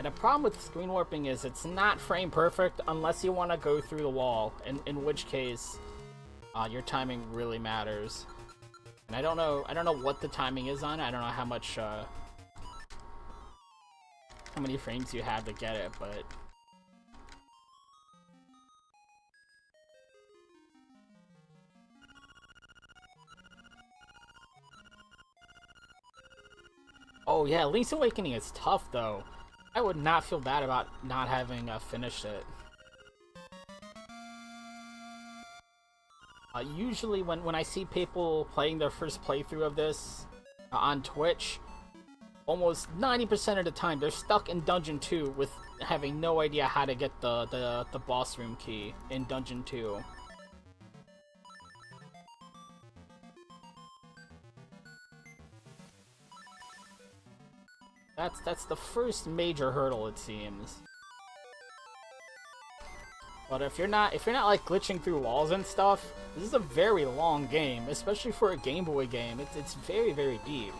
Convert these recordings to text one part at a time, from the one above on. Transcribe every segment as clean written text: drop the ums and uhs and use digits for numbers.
the problem with screen warping is it's not frame perfect unless you want to go through the wall, in which case your timing really matters. And I don't know what the timing is on it. I don't know how many frames you have to get it, but oh yeah, Link's Awakening is tough though. I would not feel bad about not having finished it. Usually when I see people playing their first playthrough of this on Twitch, almost 90% of the time they're stuck in Dungeon 2 with having no idea how to get the boss room key in Dungeon 2. That's the first major hurdle, it seems. But if you're not like glitching through walls and stuff, this is a very long game, especially for a Game Boy game. It's very, very deep.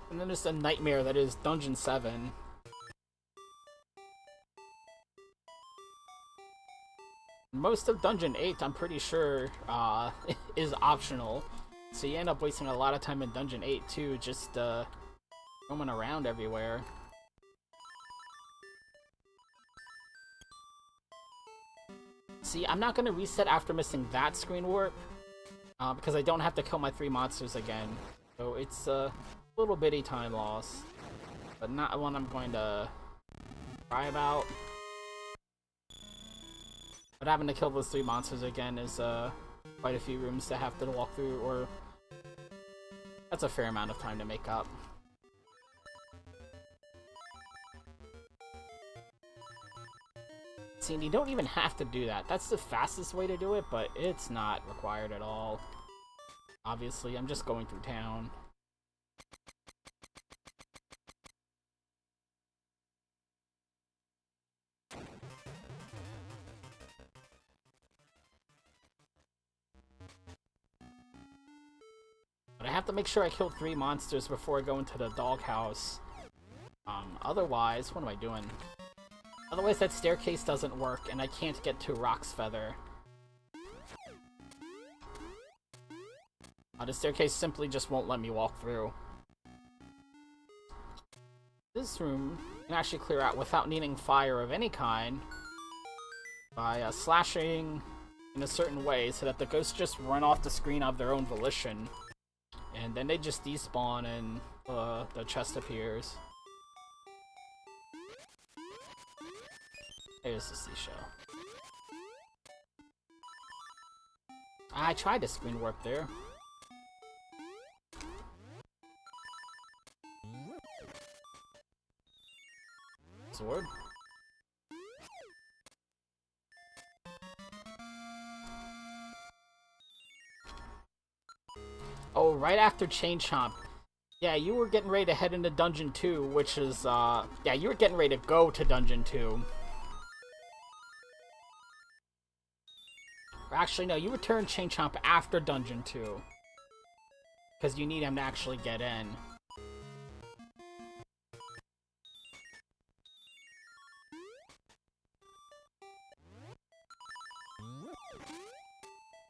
And then there's a nightmare that is Dungeon 7. Most of Dungeon 8, I'm pretty sure, is optional. So you end up wasting a lot of time in Dungeon 8 too, just roaming around everywhere. See, I'm not gonna reset after missing that screen warp, because I don't have to kill my 3 monsters again. So it's a little bitty time loss, but not one I'm going to cry about. But having to kill those 3 monsters again is quite a few rooms to have to walk through, or that's a fair amount of time to make up. See, and you don't even have to do that. That's the fastest way to do it, but it's not required at all. Obviously, I'm just going through town. But I have to make sure I kill 3 monsters before I go into the doghouse. Otherwise, what am I doing? Otherwise that staircase doesn't work, and I can't get to Rock's Feather. The staircase simply just won't let me walk through. This room can actually clear out without needing fire of any kind by slashing in a certain way so that the ghosts just run off the screen of their own volition. And then they just despawn and the chest appears. There's the seashell. I tried to screen warp there. Sword. Oh, right after Chain Chomp. Yeah, you were getting ready to head into Dungeon 2, which is, yeah, you were getting ready to go to Dungeon 2. Or actually, no, you return Chain Chomp after Dungeon 2. Because you need him to actually get in.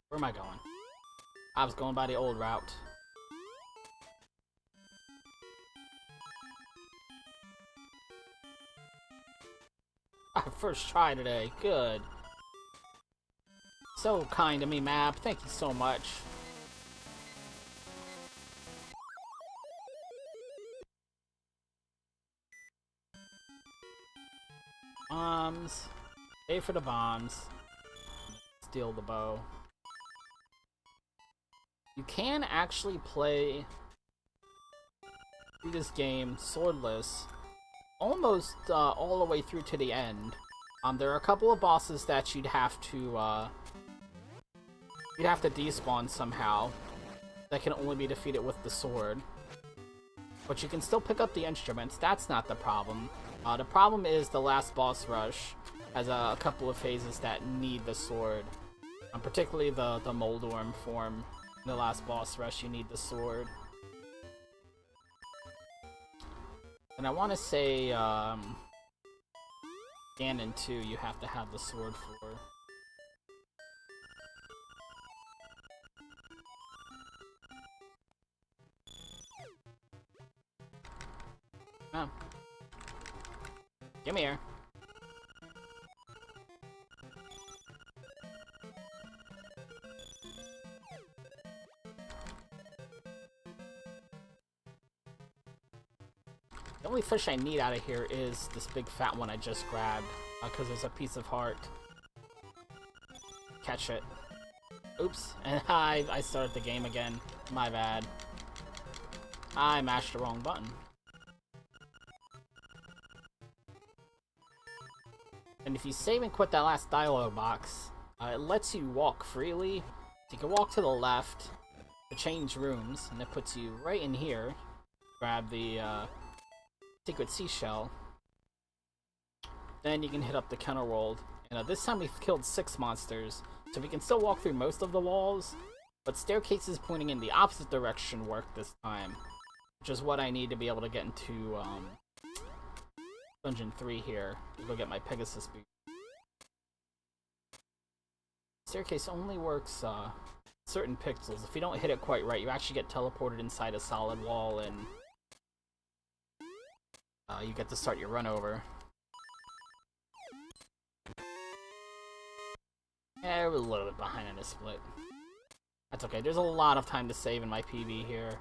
Where am I going? I was going by the old route. First try today. Good. So kind of me, map. Thank you so much. Bombs. Pay for the bombs. Steal the bow. You can actually play through this game swordless almost all the way through to the end. There are a couple of bosses that you'd have to despawn somehow that can only be defeated with the sword. But you can still pick up the instruments, that's not the problem. The problem is the last boss rush has a couple of phases that need the sword. Particularly the Moldorm form. In the last boss rush, you need the sword. And I want to say, Ganon 2, you have to have the sword for. Oh. Give me here. The only fish I need out of here is this big fat one I just grabbed, because there's a piece of heart. Catch it. Oops, and I started the game again. My bad. I mashed the wrong button. And if you save and quit that last dialogue box, it lets you walk freely. So you can walk to the left to change rooms, and it puts you right in here. Grab the secret seashell. Then you can hit up the counter world. And this time we've killed 6 monsters, so we can still walk through most of the walls, but staircases pointing in the opposite direction work this time, which is what I need to be able to get into Dungeon 3 here, to go get my Pegasus boot. Staircase only works certain pixels. If you don't hit it quite right, you actually get teleported inside a solid wall, and you get to start your run over. Yeah, we're a little bit behind in this split. That's okay, there's a lot of time to save in my PB here.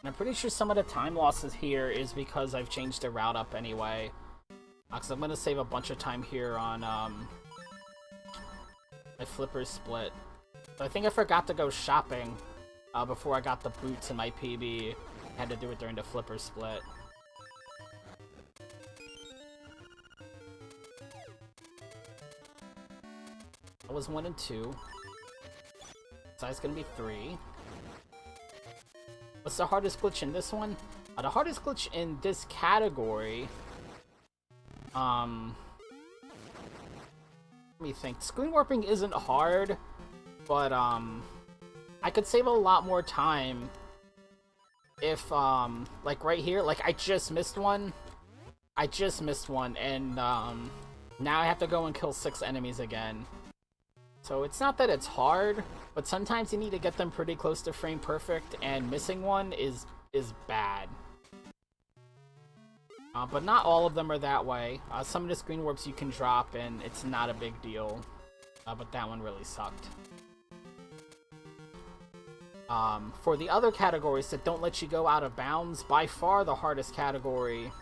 And I'm pretty sure some of the time losses here is because I've changed the route up anyway. Because I'm going to save a bunch of time here on my Flipper split. So I think I forgot to go shopping before I got the boots in my PB. I had to do it during the Flipper split. That was 1 and 2. So it's going to be 3. What's the hardest glitch in this one? The hardest glitch in this category... let me think. Screen warping isn't hard, but, I could save a lot more time if, like right here, like I just missed one. And, now I have to go and kill 6 enemies again. So it's not that it's hard, but sometimes you need to get them pretty close to frame perfect, and missing one is bad. But not all of them are that way. Some of the screen warps you can drop, and it's not a big deal. But that one really sucked. For the other categories that don't let you go out of bounds, by far the hardest category,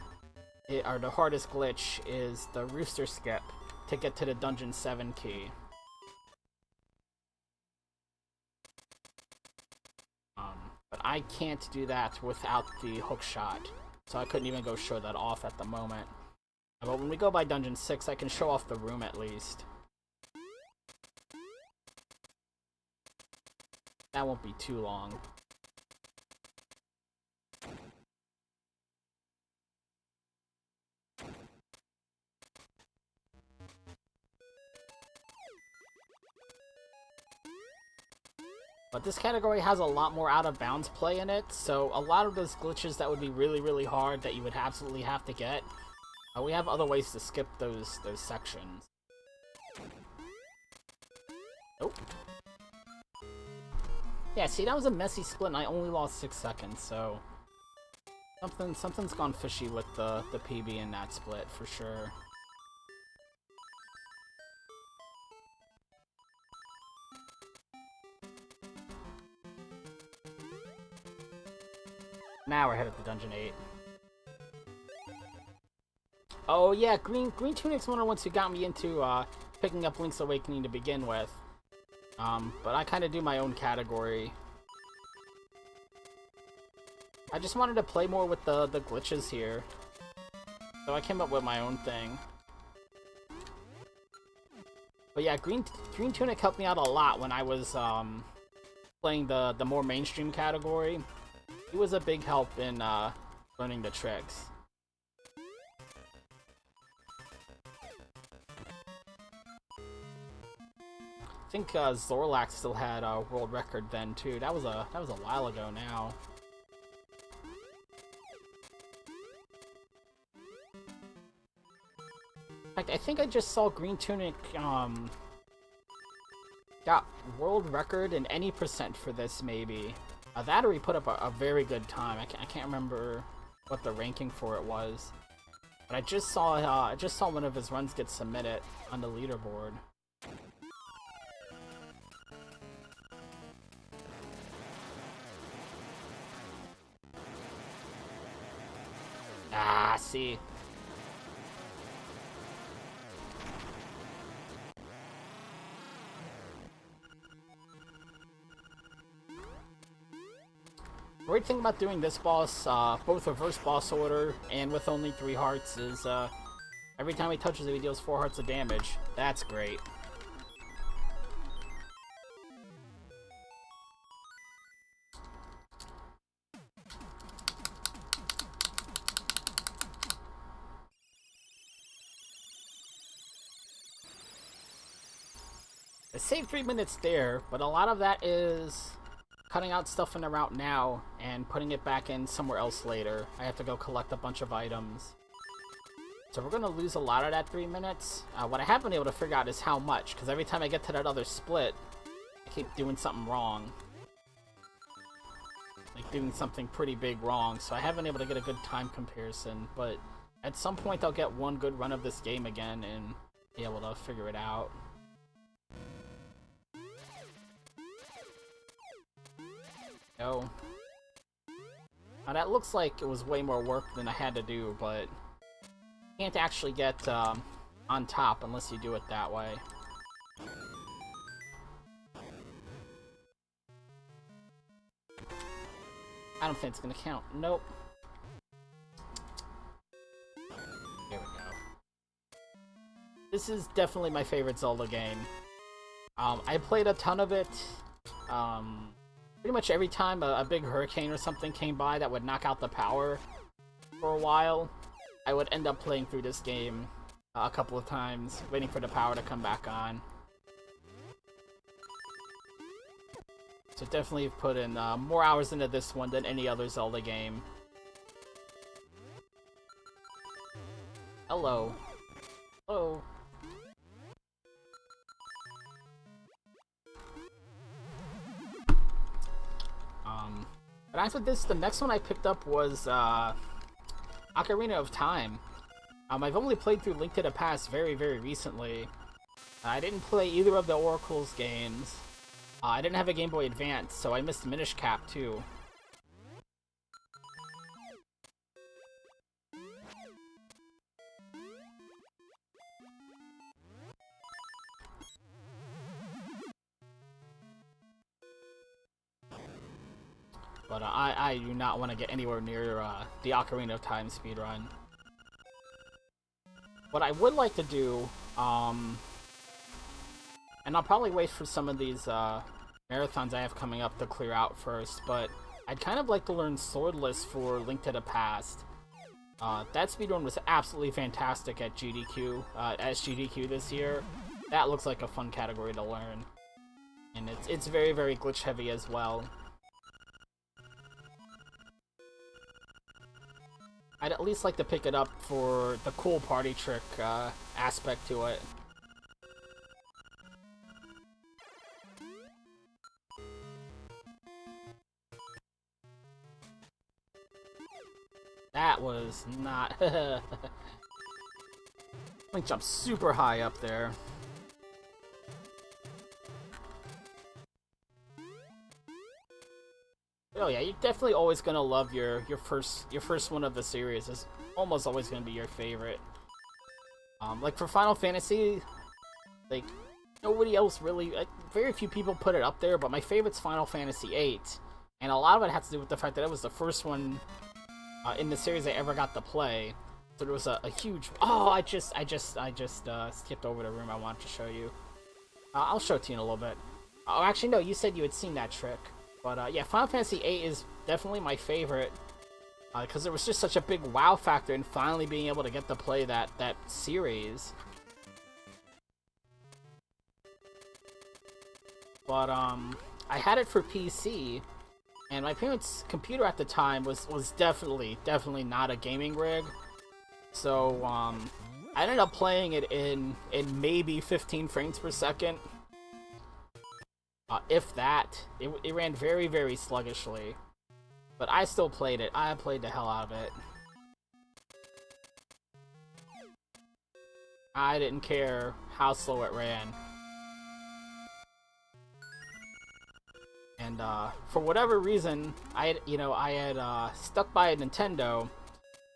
or the hardest glitch, is the Rooster Skip to get to the Dungeon 7 key. But I can't do that without the hook shot, so I couldn't even go show that off at the moment. But when we go by Dungeon 6, I can show off the room at least. That won't be too long. But this category has a lot more out-of-bounds play in it, so a lot of those glitches that would be really, really hard that you would absolutely have to get, we have other ways to skip those sections. Nope. Yeah, see, that was a messy split, and I only lost 6 seconds, so... Something's gone fishy with the PB in that split, for sure. Now we're headed to Dungeon 8. Oh yeah, Green Tunic's one of the ones who got me into picking up Link's Awakening to begin with. But I kind of do my own category. I just wanted to play more with the glitches here. So I came up with my own thing. But yeah, Green Tunic helped me out a lot when I was playing the more mainstream category. He was a big help in learning the tricks. think Zorlak still had a world record then too. That was a while ago now. In fact, I think I just saw Green Tunic got world record in any percent for this, maybe. That or he put up a very good time. I can't remember what the ranking for it was, but I just saw one of his runs get submitted on the leaderboard. Ah, see. The great thing about doing this boss, both reverse boss order and with only 3 hearts, is every time he touches it, he deals 4 hearts of damage. That's great. I saved 3 minutes there, but a lot of that is cutting out stuff in the route now and putting it back in somewhere else later. I have to go collect a bunch of items. So we're going to lose a lot of that 3 minutes. What I haven't been able to figure out is how much, because every time I get to that other split, I keep doing something wrong. Like doing something pretty big wrong, so I haven't been able to get a good time comparison, but at some point I'll get one good run of this game again and be able to figure it out. Now that looks like it was way more work than I had to do, but you can't actually get on top unless you do it that way. I don't think it's gonna count. Nope. Here we go. This is definitely my favorite Zelda game. I played a ton of it. Pretty much every time a big hurricane or something came by that would knock out the power for a while, I would end up playing through this game a couple of times, waiting for the power to come back on. So definitely put in more hours into this one than any other Zelda game. Hello. Hello. But after this, the next one I picked up was Ocarina of Time. I've only played through Link to the Past very, very recently. I didn't play either of the Oracle's games. I didn't have a Game Boy Advance, so I missed Minish Cap too. But I do not want to get anywhere near the Ocarina of Time speedrun. What I would like to do, and I'll probably wait for some of these marathons I have coming up to clear out first, but I'd kind of like to learn Swordless for Link to the Past. That speedrun was absolutely fantastic at GDQ, SGDQ this year. That looks like a fun category to learn. And it's very, very glitch heavy as well. I'd at least like to pick it up for the cool party trick aspect to it. That was not... Link jumped super high up there. Oh yeah, you're definitely always gonna love your first one of the series. Is almost always gonna be your favorite. Like for Final Fantasy, like nobody else really, like, very few people put it up there. But my favorite's Final Fantasy VIII, and a lot of it has to do with the fact that it was the first one in the series I ever got to play. So there was a huge. Oh, I just skipped over the room I wanted to show you. I'll show it to you in a little bit. Oh, actually no, you said you had seen that trick. But yeah, Final Fantasy VIII is definitely my favorite, because there was just such a big wow factor in finally being able to get to play that series. but I had it for PC, and my parents' computer at the time was definitely not a gaming rig. So I ended up playing it in maybe 15 frames per second. If that. It ran very, very sluggishly. But I still played it. I played the hell out of it. I didn't care how slow it ran. And for whatever reason, I had stuck by a Nintendo,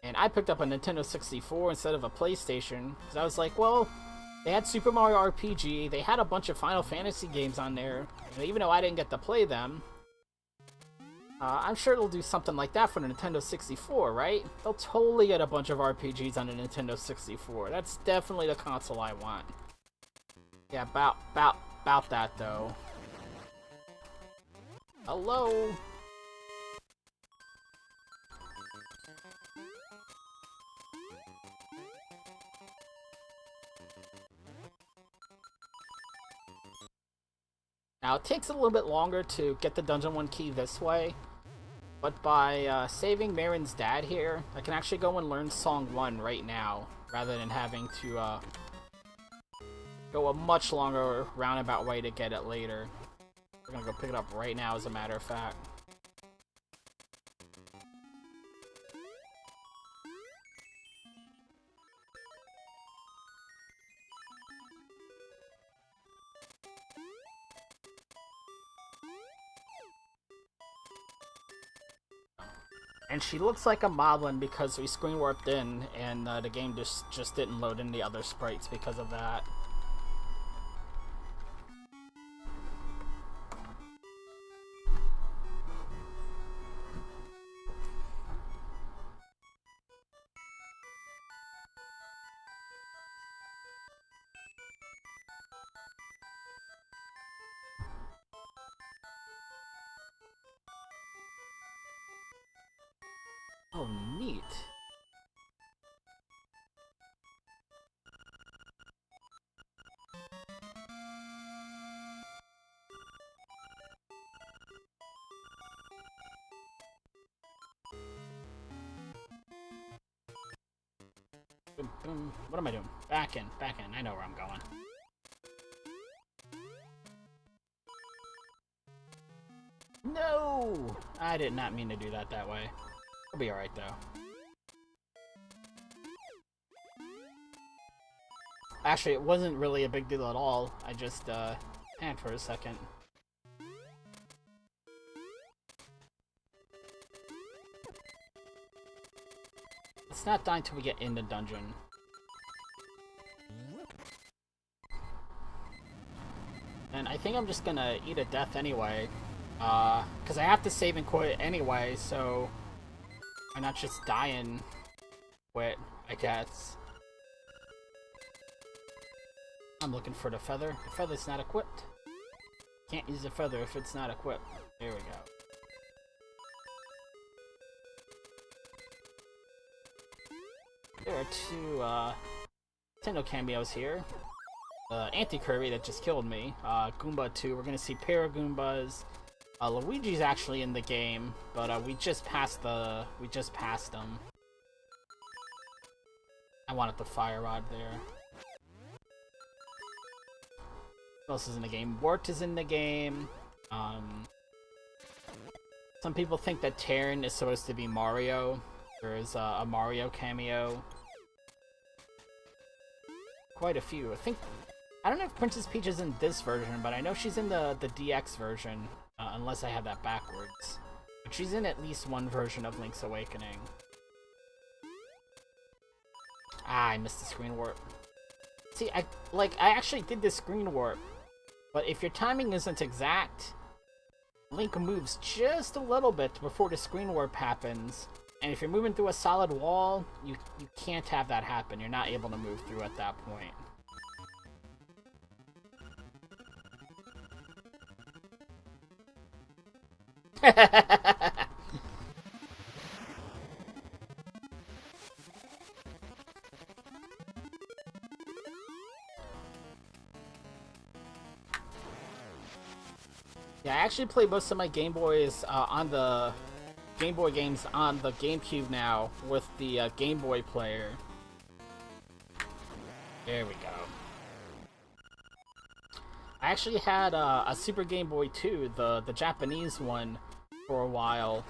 and I picked up a Nintendo 64 instead of a PlayStation, because I was like, well, they had Super Mario RPG, they had a bunch of Final Fantasy games on there, and even though I didn't get to play them, I'm sure it'll do something like that for the Nintendo 64, right? They'll totally get a bunch of RPGs on the Nintendo 64. That's definitely the console I want. Yeah, about that, though. Hello? Now, it takes a little bit longer to get the Dungeon 1 key this way, but by saving Marin's dad here, I can actually go and learn Song 1 right now, rather than having to go a much longer roundabout way to get it later. We're gonna go pick it up right now, as a matter of fact. And she looks like a moblin because we screen warped in, and the game just didn't load in the other sprites because of that. Oh, neat. Boom, boom. What am I doing? Back in. I know where I'm going. No! I did not mean to do that way. I'll be alright, though. Actually, it wasn't really a big deal at all. I just, panicked for a second. Let's not die until we get in the dungeon. And I think I'm just gonna eat a death anyway. Because I have to save and quit anyway, so why not just die and quit, I guess. I'm looking for the feather. The feather's not equipped. Can't use the feather if it's not equipped. There we go. There are two Nintendo cameos here. Anti-Kirby that just killed me. Goomba 2. We're gonna see pair of Goombas. Luigi's actually in the game, but we just passed him. I wanted the fire rod there. What else is in the game? Wart is in the game. Some people think that Terran is supposed to be Mario. There is a Mario cameo. Quite a few. I don't know if Princess Peach is in this version, but I know she's in the DX version. Unless I have that backwards. But she's in at least one version of Link's Awakening. Ah, I missed the screen warp. See, I actually did this screen warp. But if your timing isn't exact, Link moves just a little bit before the screen warp happens. And if you're moving through a solid wall, you can't have that happen. You're not able to move through at that point. actually play most of my Game Boys on the Game Boy games on the GameCube now with the Game Boy player. There we go. I actually had a Super Game Boy 2, the Japanese one, for a while,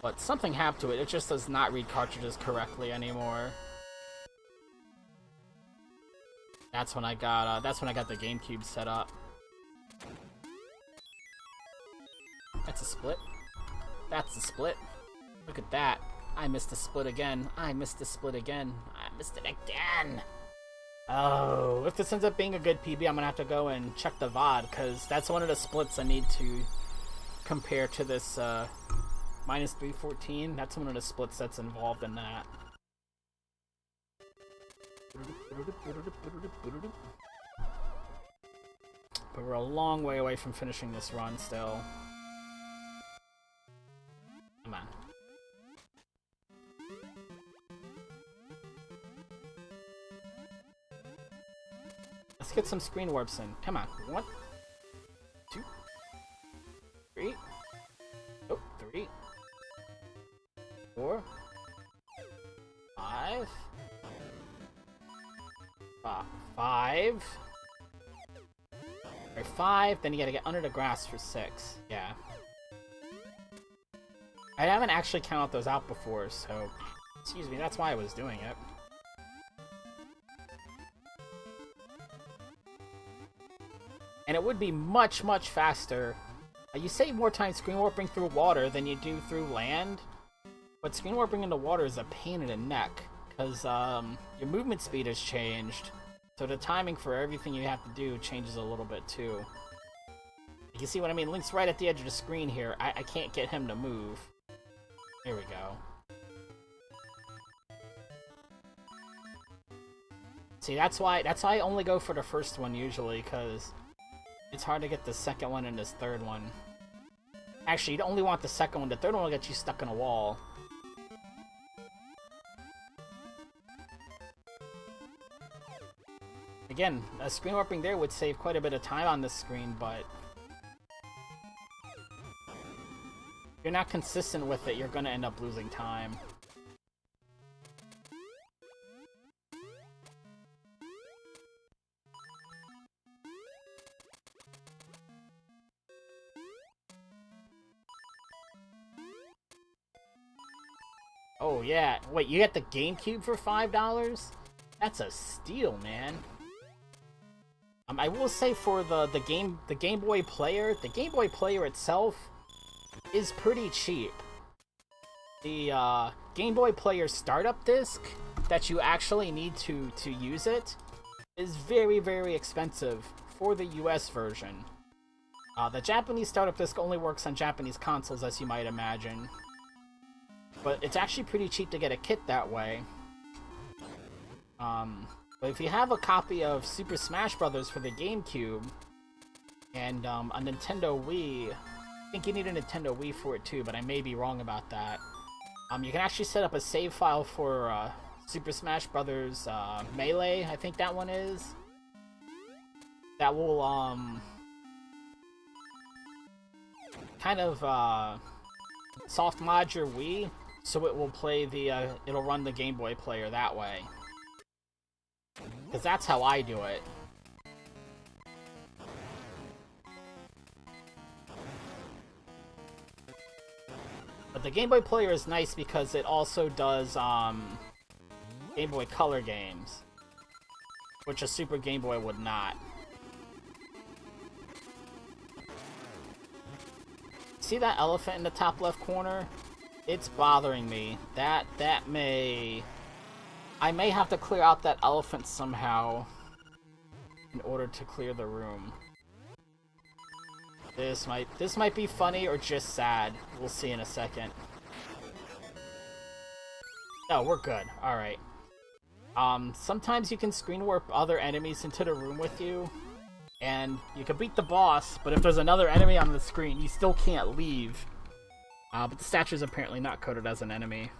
but something happened to it. It just does not read cartridges correctly anymore. That's when I got the GameCube set up. That's a split. That's a split. Look at that. I missed a split again. I missed a split again. I missed it again. Oh, if this ends up being a good PB, I'm gonna have to go and check the VOD, because that's one of the splits I need to compare to this minus 314. That's one of the splits that's involved in that. But we're a long way away from finishing this run still. Come on. Let's get some screen warps in. Come on. 1, 2, 3. Oh, 3, 4, 5. 5. Or 5, then you gotta get under the grass for 6. Yeah. I haven't actually counted those out before, so... Excuse me, that's why I was doing it. And it would be much, much faster. You save more time screen warping through water than you do through land. But screen warping into water is a pain in the neck, because your movement speed has changed. So the timing for everything you have to do changes a little bit too. You can see what I mean? Link's right at the edge of the screen here. I can't get him to move. Here we go. See, that's why I only go for the first one usually, because it's hard to get the second one and this third one. Actually, you only want the second one. The third one will get you stuck in a wall. Again, screen warping there would save quite a bit of time on this screen, but if you're not consistent with it, you're gonna end up losing time. Oh yeah, wait, you get the GameCube for $5? That's a steal, man. I will say for the Game Boy player, the Game Boy player itself is pretty cheap. The Game Boy player startup disc that you actually need to use it is very, very expensive for the US version. The Japanese startup disc only works on Japanese consoles, as you might imagine. But it's actually pretty cheap to get a kit that way. But if you have a copy of Super Smash Bros. For the GameCube, and a Nintendo Wii, I think you need a Nintendo Wii for it too, but I may be wrong about that. You can actually set up a save file for Super Smash Bros. Melee, I think that one is. That will, kind of, soft mod your Wii, so it will play the, it'll run the Game Boy player that way. Because that's how I do it. But the Game Boy player is nice because it also does, Game Boy Color games. Which a Super Game Boy would not. See that elephant in the top left corner? It's bothering me. I may have to clear out that elephant somehow in order to clear the room. This might be funny or just sad. We'll see in a second. Oh, we're good. Alright. Sometimes you can screen warp other enemies into the room with you, and you can beat the boss, but if there's another enemy on the screen, you still can't leave. But the statue is apparently not coded as an enemy.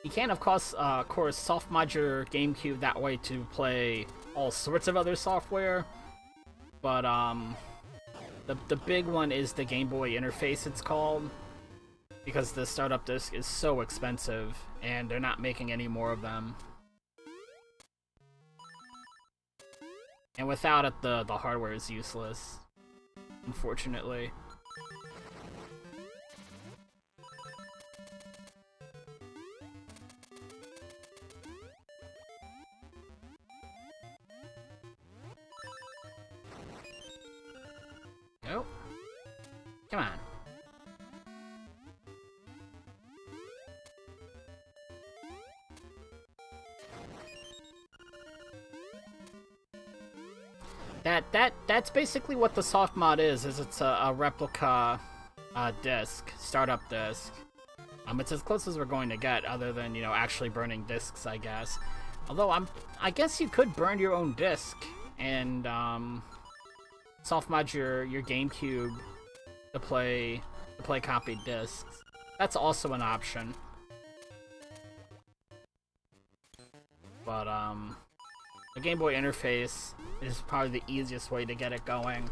You can, of course, soft mod your GameCube that way to play all sorts of other software. But, the big one is the Game Boy interface, it's called. Because the startup disc is so expensive, and they're not making any more of them. And without it, the hardware is useless, unfortunately. Go. Come on. That's basically what the soft mod is it's a replica disc, startup disc. It's as close as we're going to get, other than, you know, actually burning discs, I guess. Although I guess you could burn your own disc and soft mod your GameCube to play copied discs. That's also an option. But the Game Boy interface is probably the easiest way to get it going.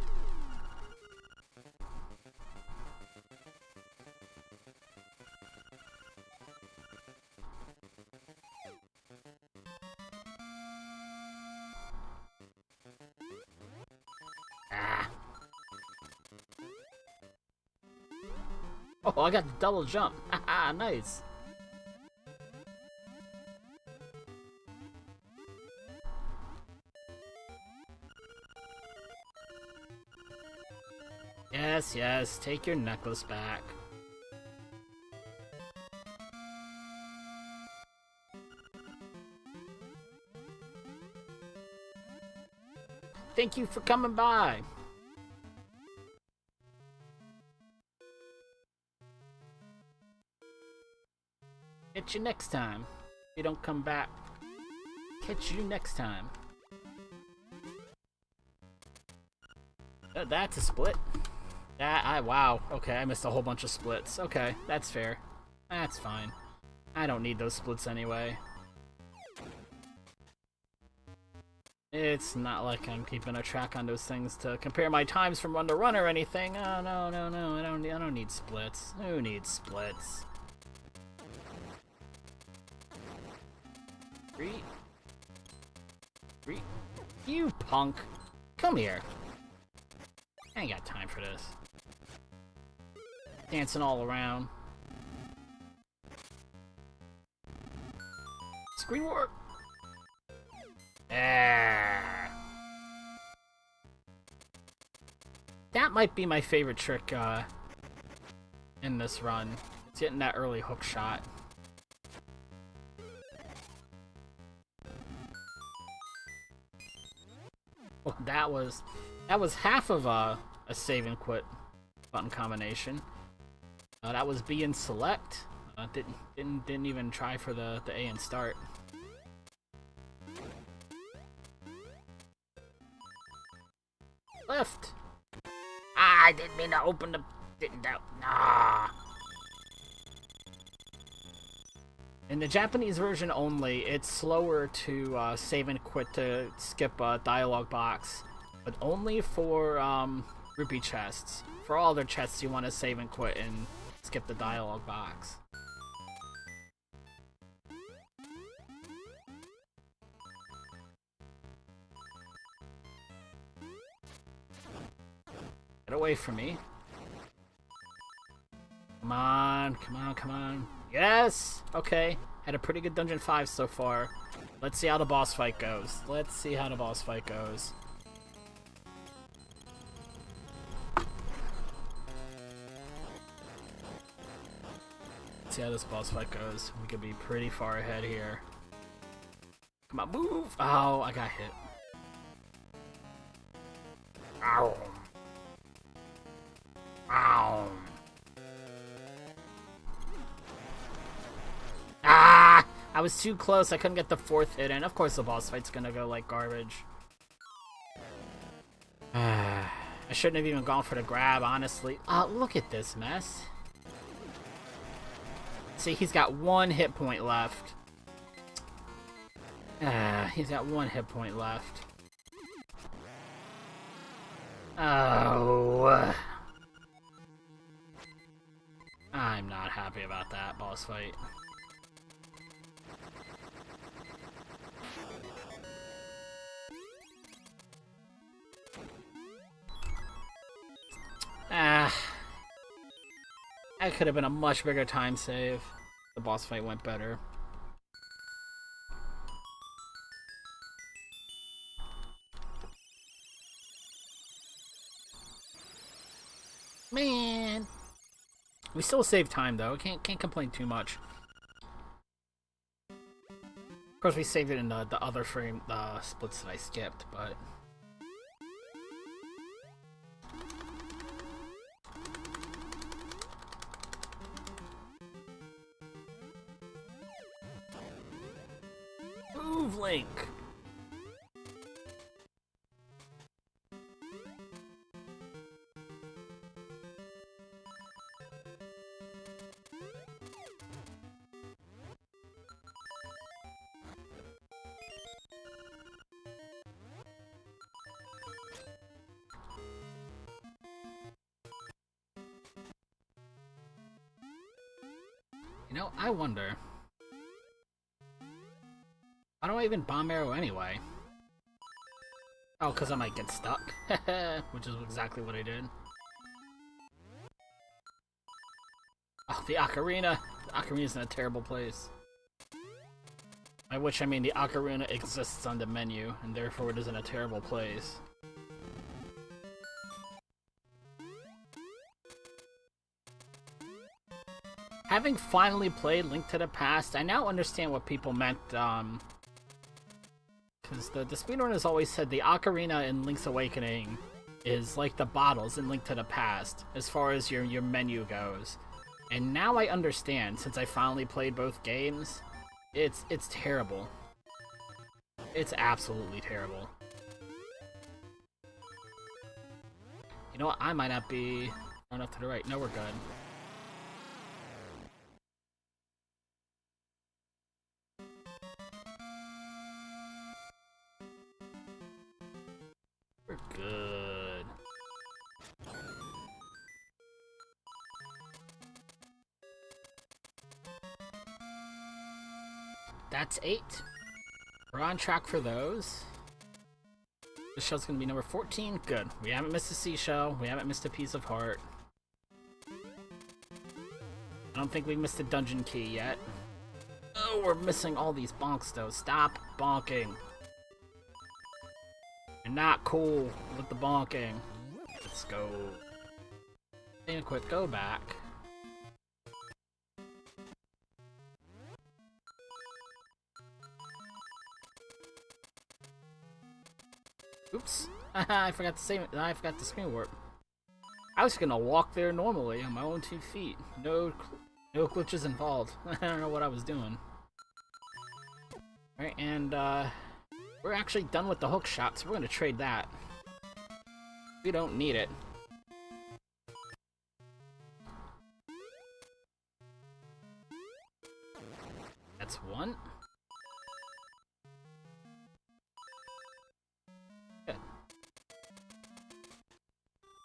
Ah. Oh, I got the double jump. Haha, nice. Yes, yes, take your necklace back. Thank you for coming by. Catch you next time. If you don't come back, catch you next time. Oh, that's a split. Wow. Okay, I missed a whole bunch of splits. Okay, that's fair. That's fine. I don't need those splits anyway. It's not like I'm keeping a track on those things to compare my times from run to run or anything. Oh, no. I don't need splits. Who needs splits? Three. You punk. Come here. I ain't got time for this. Dancing all around. Screen warp! Ah. That might be my favorite trick in this run. It's getting that early hook shot. Well, that was half of a save and quit button combination. That was B and select. Didn't even try for the A and start. Left. I didn't mean to open the. Didn't doubt. Nah. In the Japanese version only, it's slower to save and quit to skip a dialogue box, but only for rupee chests. For all other chests, you want to save and quit and skip the dialogue box. Get away from me. Come on. Yes! Okay. Had a pretty good Dungeon 5 so far. Let's see how the boss fight goes. See how this boss fight goes. We could be pretty far ahead here. Come on, move! Oh, I got hit. Ow. Ow. Ah! I was too close. I couldn't get the fourth hit in. Of course the boss fight's gonna go like garbage. I shouldn't have even gone for the grab, honestly. Look at this mess. see, he's got 1 hit point left. He's got 1 hit point left. Oh. I'm not happy about that boss fight. That could have been a much bigger time save. The boss fight went better. Man, we still saved time though. Can't complain too much. Of course, we saved it in the other frame, the splits that I skipped, but. Move, Link! You know, I wonder. Why do I even bomb arrow anyway? Oh, because I might get stuck. Which is exactly what I did. Oh, the ocarina! The ocarina's in a terrible place. By which I mean the ocarina exists on the menu, and therefore it is in a terrible place. Having finally played Link to the Past, I now understand what people meant, because the speedrun has always said the ocarina in Link's Awakening is like the bottles in Link to the Past, as far as your menu goes. And now I understand, since I finally played both games, it's terrible. It's absolutely terrible. You know what, I might not be far enough to the right. No, we're good. We're good. That's 8. We're on track for those. This shell's gonna be number 14. Good. We haven't missed a seashell. We haven't missed a piece of heart. I don't think we missed a dungeon key yet. Oh, we're missing all these bonks though. Stop bonking. You're not cool with the bonking. Let's go. And a quick go back. Oops. I forgot to say. I forgot to screen warp. I was gonna walk there normally on my own 2 feet. No glitches involved. I don't know what I was doing. Alright, and we're actually done with the hook shot, so we're gonna trade that. We don't need it. That's 1. Good.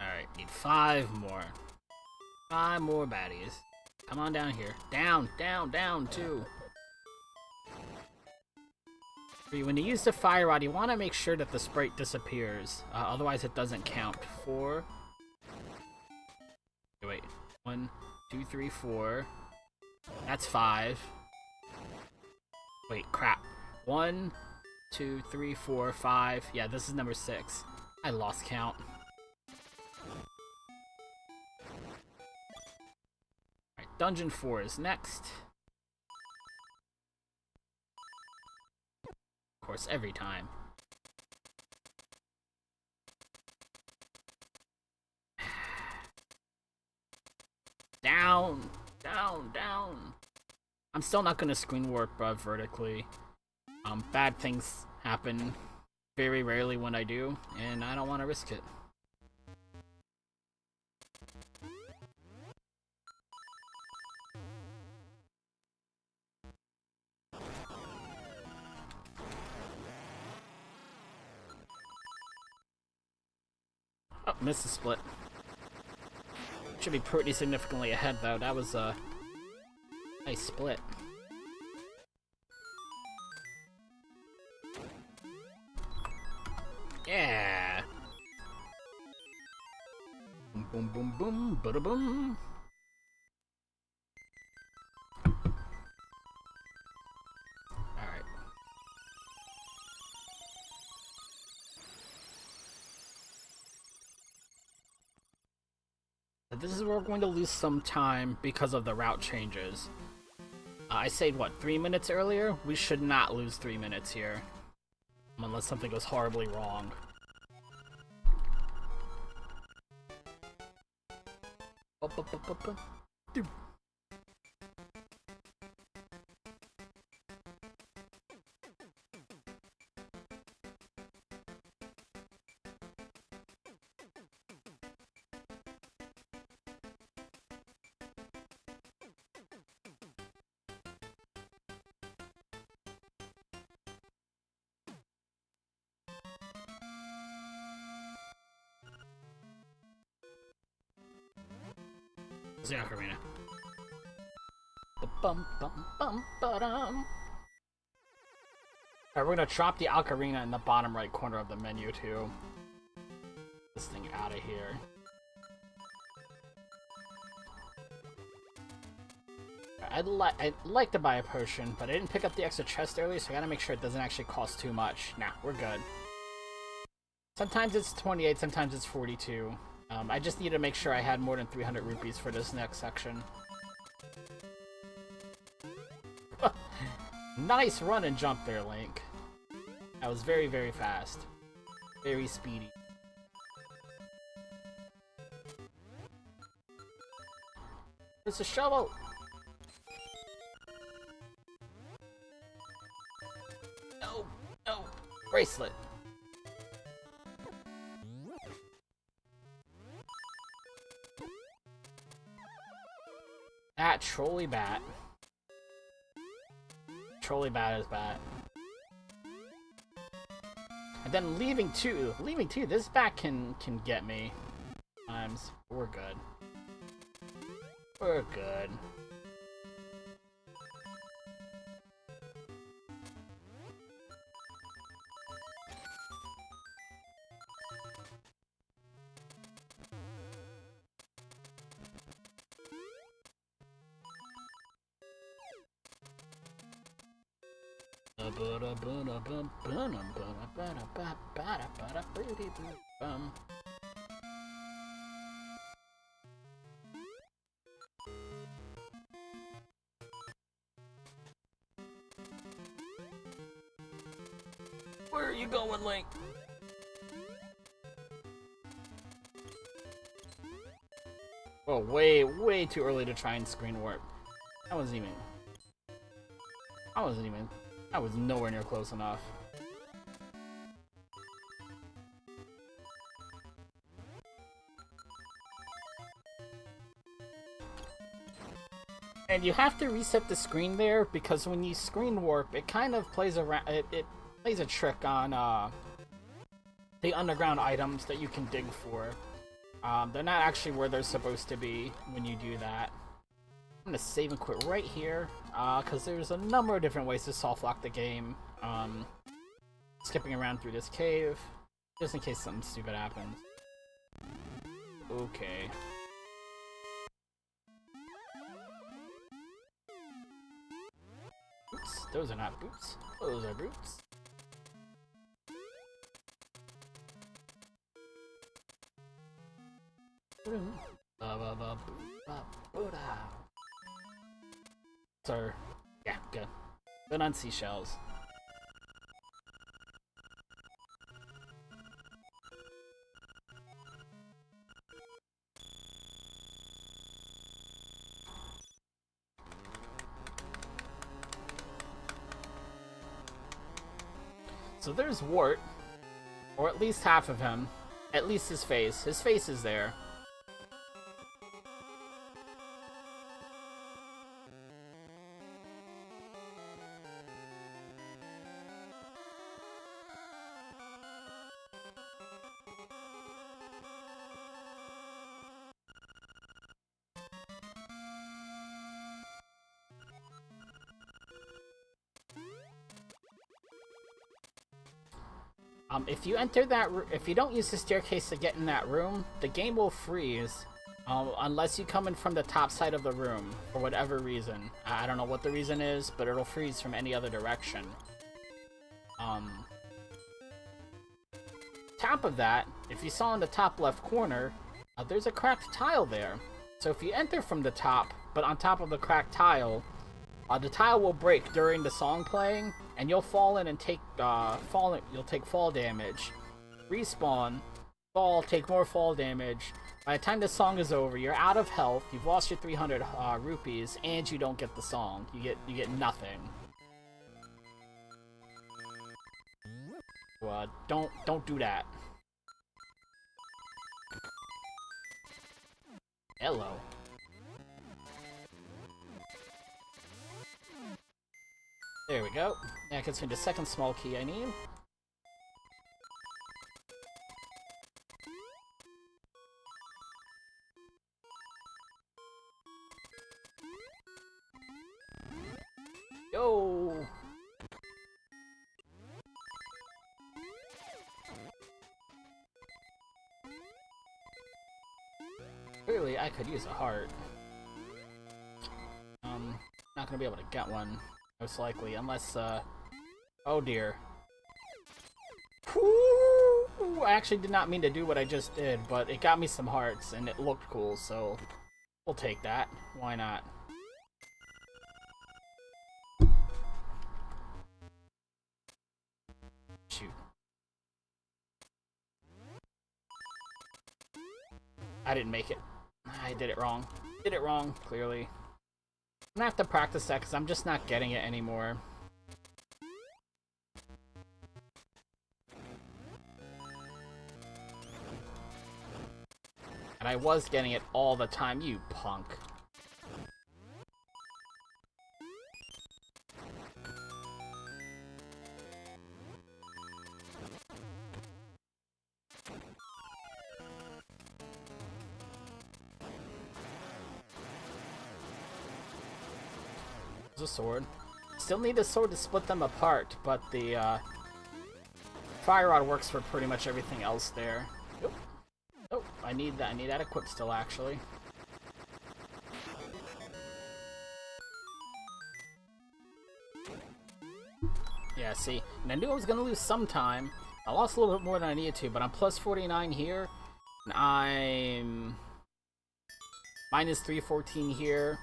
Alright, need 5 more. 5 more baddies. Come on down here. Down, down, down, 2. When you use the fire rod, you want to make sure that the sprite disappears. Otherwise, it doesn't count. 4. Wait. 1, 2, 3, 4. That's 5. Wait, crap. 1, 2, 3, 4, 5. Yeah, this is number 6. I lost count. Alright, Dungeon 4 is next. Of course, every time. Down! Down! Down! I'm still not gonna screen warp vertically. Bad things happen very rarely when I do, and I don't want to risk it. missed the split. Should be pretty significantly ahead, though. That was a nice split. Yeah! Boom, boom, boom, boom, bada boom. Alright. This is where we're going to lose some time because of the route changes. I said, what, 3 minutes earlier? We should not lose 3 minutes here. Unless something goes horribly wrong. Dude. The ocarina. Alright, we're gonna drop the ocarina in the bottom right corner of the menu too. This thing out of here. I'd like to buy a potion, but I didn't pick up the extra chest earlier, so I gotta make sure it doesn't actually cost too much. Nah, we're good. Sometimes it's 28, sometimes it's 42. I just need to make sure I had more than 300 rupees for this next section. Nice run and jump there, Link. That was very, very fast. Very speedy. It's a shovel! No! No! Bracelet! That trolley bat. Trolley bat is bad. And then leaving too. This bat can get me. Times. We're good. We're good. Where are you going, Link? Oh, way too early to try and screen warp. I was nowhere near close enough. And you have to reset the screen there, because when you screen warp, it kind of plays around. It plays a trick on the underground items that you can dig for. They're not actually where they're supposed to be when you do that. I'm gonna save and quit right here, because there's a number of different ways to soft lock the game. Skipping around through this cave, just in case something stupid happens. Okay. Boots? Those are not boots. Those are boots. Sir. Yeah, good. Good on Seashells. So there's Wart, or at least half of him. At least his face. His face is there. If you enter if you don't use the staircase to get in that room, the game will freeze. Unless you come in from the top side of the room, for whatever reason. I don't know what the reason is, but it'll freeze from any other direction. Top of that, if you saw in the top left corner, there's a cracked tile there. So if you enter from the top, but on top of the cracked tile, the tile will break during the song playing, and you'll fall in and take you'll take fall damage. Respawn, fall, take more fall damage. By the time the song is over, you're out of health, you've lost your 300 rupees, and you don't get the song. You get nothing. Don't do that. Hello. There we go. That gets me the second small key I need. Yo! Clearly, I could use a heart. Not gonna be able to get one, most likely, unless, oh dear. Ooh, I actually did not mean to do what I just did, but it got me some hearts, and it looked cool, so we'll take that. Why not? Shoot. I didn't make it. I did it wrong. Did it wrong, clearly. I'm gonna have to practice that because I'm just not getting it anymore. And I was getting it all the time, you punk. A sword. Still need a sword to split them apart, but the fire rod works for pretty much everything else there. Nope. Oh, I need that equipped still, actually. Yeah, see, and I knew I was gonna lose some time. I lost a little bit more than I needed to, but I'm plus 49 here, and I'm minus 314 here,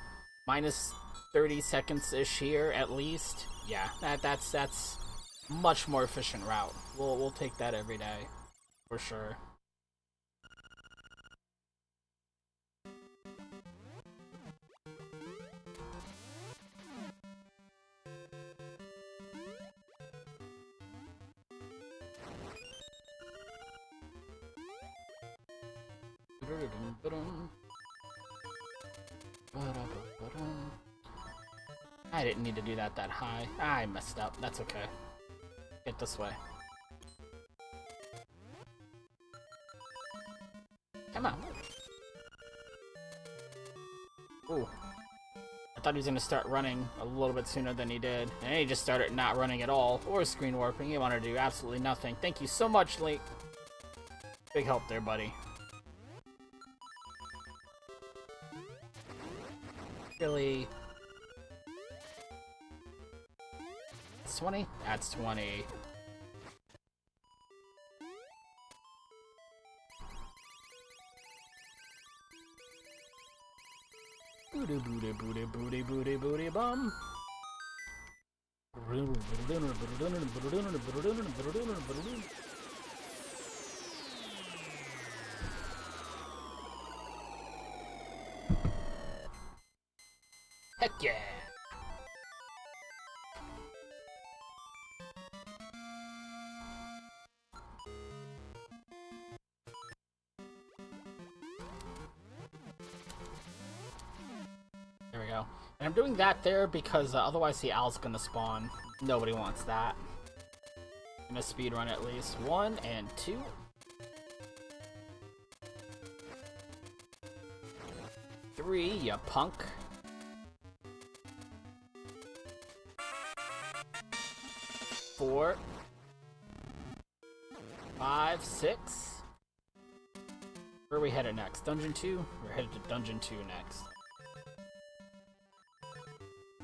minus 30 seconds-ish here, at least. Yeah, that's much more efficient route. We'll take that every day, for sure. I didn't need to do that high. I messed up. That's okay. Get this way. Come on. Ooh. I thought he was going to start running a little bit sooner than he did. And he just started not running at all. Or screen warping. He wanted to do absolutely nothing. Thank you so much, Link. Big help there, buddy. Really... 20? That's 20. Booty booty booty booty booty booty bum. Heck yeah! There we go. And I'm doing that there because otherwise the owl's gonna spawn. Nobody wants that. I'm gonna speedrun at least. 1 and 2. Three, you punk. Four. 5, 6. Where are we headed next? Dungeon 2? We're headed to Dungeon 2 next.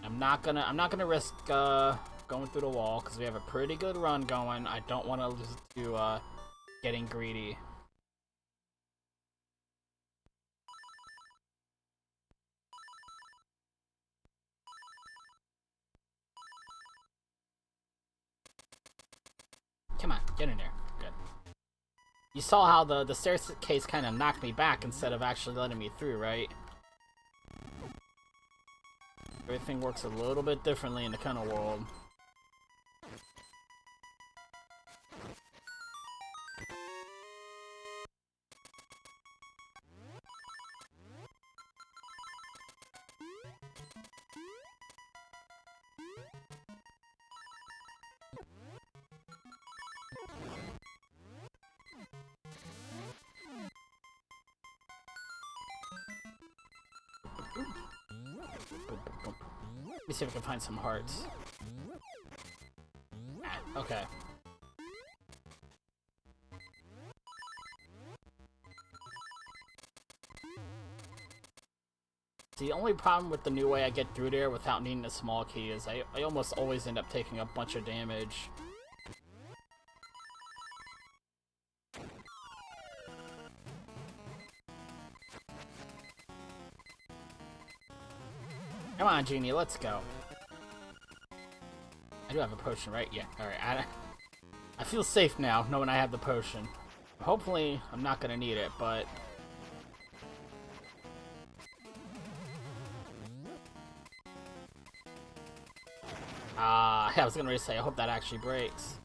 I'm not gonna risk going through the wall because we have a pretty good run going. I don't want to lose to getting greedy. Come on, get in there. Good. You saw how the staircase kind of knocked me back instead of actually letting me through, right? Everything works a little bit differently in the kind of world. Let me see if I can find some hearts. Ah, okay. The only problem with the new way I get through there without needing a small key is I almost always end up taking a bunch of damage. Come on, Genie, let's go. I do have a potion, right? Yeah, alright. I feel safe now, knowing I have the potion. Hopefully, I'm not gonna need it, but... I was gonna say, I hope that actually breaks.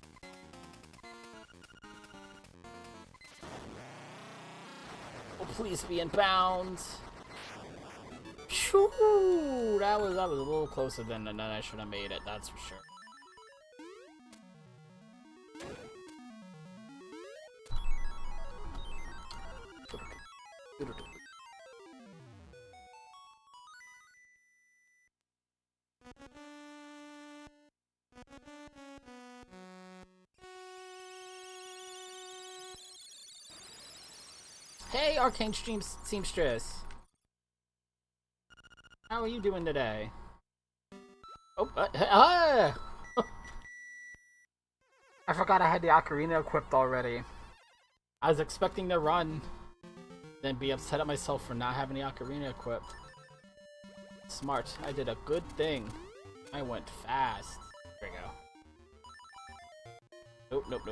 Oh, please be in bounds. Shoo! That was a little closer than I should have made it, that's for sure. Hey, Arcane Seamstress! How are you doing today? Oh, I forgot I had the ocarina equipped already. I was expecting to run, then be upset at myself for not having the ocarina equipped. Smart. I did a good thing. I went fast. There we go. Nope.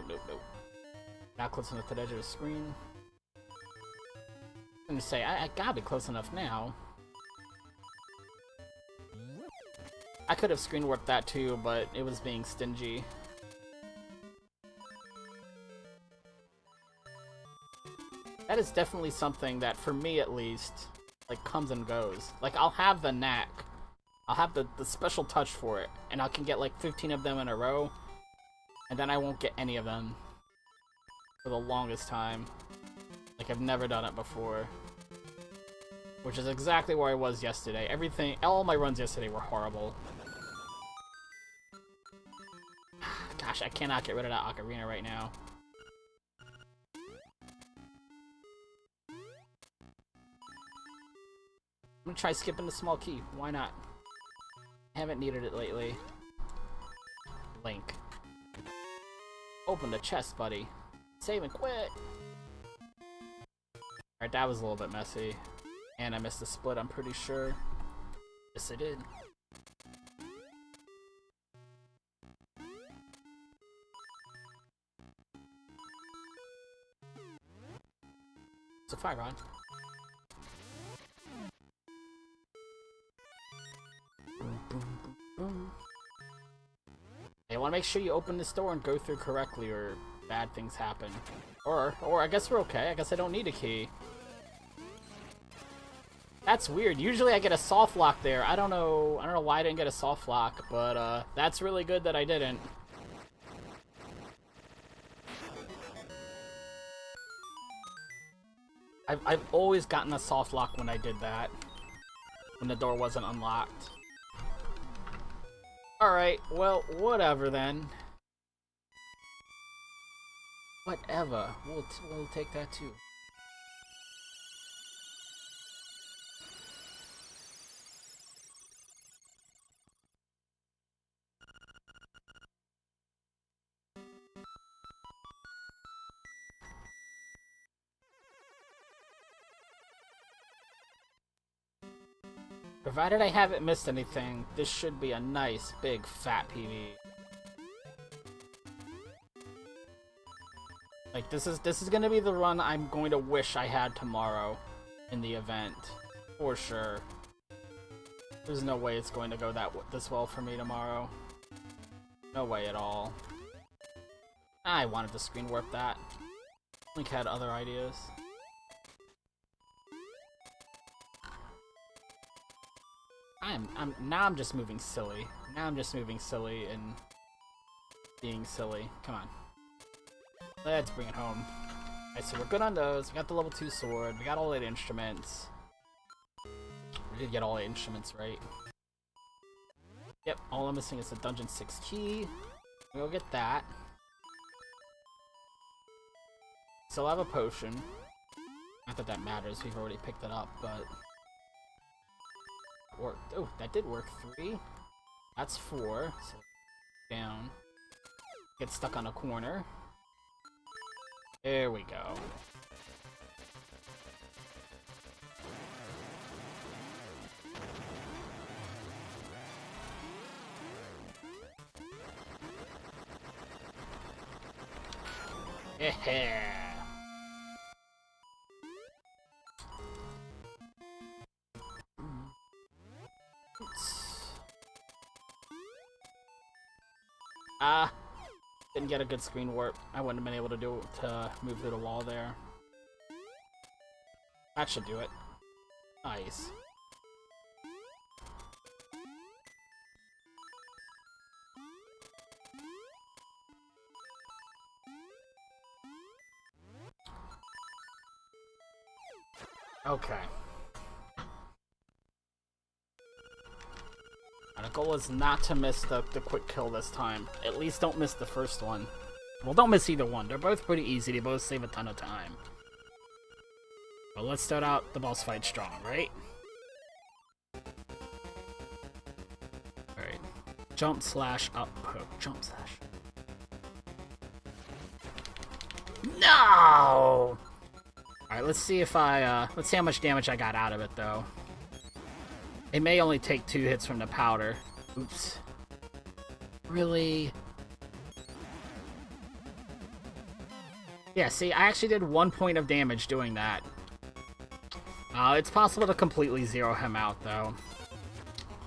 Not close enough to the edge of the screen. I'm gonna say, I gotta be close enough now. I could have screen warped that too, but it was being stingy. That is definitely something that, for me at least, like, comes and goes. Like, I'll have the knack. I'll have the special touch for it, and I can get like 15 of them in a row, and then I won't get any of them for the longest time. Like, I've never done it before. Which is exactly where I was yesterday. All my runs yesterday were horrible. Gosh, I cannot get rid of that ocarina right now. I'm gonna try skipping the small key. Why not? I haven't needed it lately. Link. Open the chest, buddy. Save and quit! Alright, that was a little bit messy. And I missed the split, I'm pretty sure. Yes, I did. It's a fire rod. Boom, boom, boom, boom. Hey, I want to make sure you open this door and go through correctly, or bad things happen. Or I guess we're okay. I guess I don't need a key. That's weird. Usually I get a soft lock there. I don't know why I didn't get a soft lock, but that's really good that I didn't. I've always gotten a soft lock when I did that. When the door wasn't unlocked. Alright, well, whatever then. Whatever. We'll take that too. Provided I haven't missed anything, this should be a nice, big, fat PB. Like, this is gonna be the run I'm going to wish I had tomorrow in the event. For sure. There's no way it's going to go this well for me tomorrow. No way at all. I wanted to screen warp that. Link had other ideas. Now I'm just moving silly. Now I'm just moving silly and being silly. Come on. Let's bring it home. Alright, so we're good on those. We got the level 2 sword. We got all 8 instruments. We did get all 8 instruments, right? Yep, all I'm missing is the Dungeon 6 key. We'll get that. Still have a potion. Not that that matters, we've already picked it up, but... worked. Oh, that did work. 3. That's 4. So down. Get stuck on a corner. There we go. Yeah. Didn't get a good screen warp. I wouldn't have been able to move through the wall there. That should do it. Nice. Okay. The goal is not to miss the quick kill this time. At least don't miss the first one. Well, don't miss either one. They're both pretty easy. They both save a ton of time. But let's start out the boss fight strong, right? Alright. Jump slash up hook. Jump slash. No! Alright, let's see if let's see how much damage I got out of it, though. It may only take 2 hits from the powder. Oops. Really? Yeah, see, I actually did 1 point of damage doing that. It's possible to completely zero him out, though.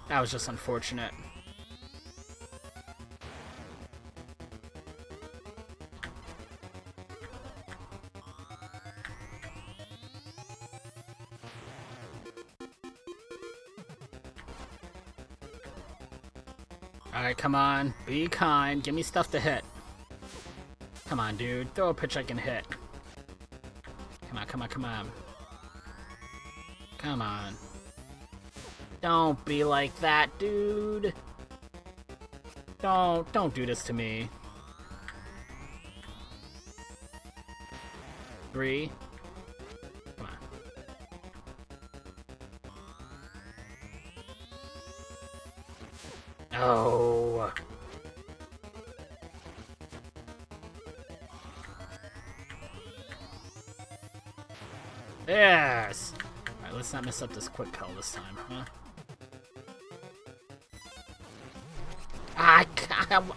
That was just unfortunate. Alright, come on. Be kind. Give me stuff to hit. Come on, dude. Throw a pitch I can hit. Come on, come on, come on. Come on. Don't be like that, dude. Don't do this to me. 3. Come on. Oh. Yes. All right, let's not mess up this quick kill this time, huh?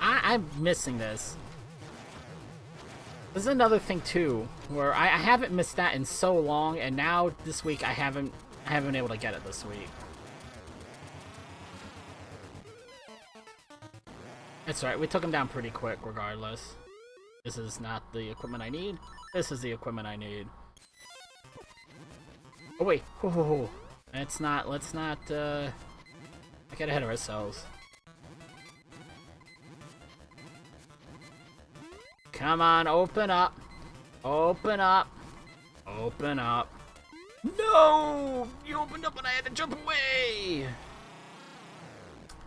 I'm missing this. This is another thing too, where I haven't missed that in so long, and now this week I haven't been able to get it this week. That's right, we took him down pretty quick regardless. This is not the equipment I need. This is the equipment I need. Oh wait, let's not get ahead of ourselves. Come on, open up. Open up. Open up. No! You opened up and I had to jump away!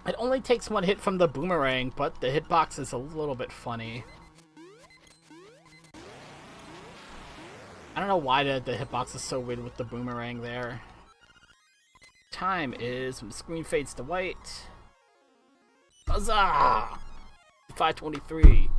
It only takes 1 hit from the boomerang, but the hitbox is a little bit funny. I don't know why the hitbox is so weird with the boomerang there. Time is when the screen fades to white. Huzzah! 5:23.